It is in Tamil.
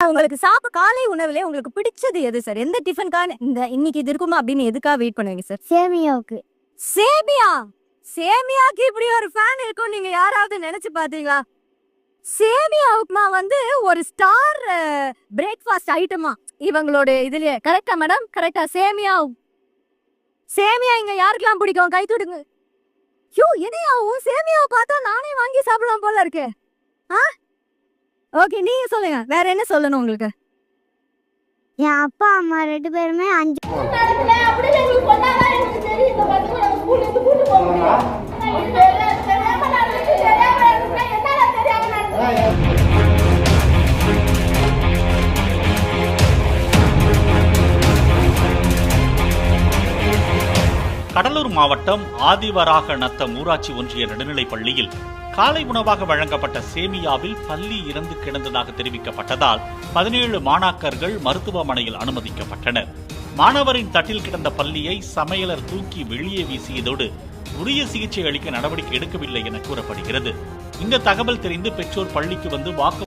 உங்களுக்கு காலை உணவுல உங்களுக்கு பிடிச்சது எது சார்? எந்த டிஃபனுக்கான இந்த இன்னைக்கு இது இருக்குமா அப்படின்னு எதுக்காக வெயிட் பண்ணுவீங்க சார்? சேமியாவுக்கு. சேமியா? சேமியாக்கு இப்படி ஒரு ஃபேன் இருக்கும் நீங்க யாராவது நினைச்சு பாத்தீங்களா? சேமியா உப்புமா வந்து ஒரு ஸ்டார் பிரேக்ஃபாஸ்ட் ஐட்டமா இவங்களோட இதுலயே. கரெக்டா மேடம்? கரெக்டா? சேமியா இங்க யாருக்கெல்லாம் பிடிக்கும்? கை தூடுங்க. யோ எதையாவும் சேமியாவை பார்த்தா நானே வாங்கி சாப்பிடலாம் போல இருக்கு. ஓகே, நீங்க சொல்லுங்க, வேற என்ன சொல்லணும் உங்களுக்கு? என் அப்பா அம்மா 2 பேருமே 5 கடலூர் மாவட்டம் ஆதிவராக நத்தம் ஊராட்சி ஒன்றிய நடுநிலைப் பள்ளியில் காலை உணவாக வழங்கப்பட்ட சேமியாவில் பல்லி இறந்து கிடந்ததாக தெரிவிக்கப்பட்டதால் 17 மாணாக்கர்கள் மருத்துவமனையில் அனுமதிக்கப்பட்டனர். மாணவரின் தட்டில் கிடந்த பல்லியை சமையலர் தூக்கி வெளியே வீசியதோடு உரிய சிகிச்சை அளிக்க நடவடிக்கை எடுக்கவில்லை என கூறப்படுகிறது. இந்த தகவல் தெரிந்து பெற்றோர் பள்ளிக்கு வந்து வாக்கு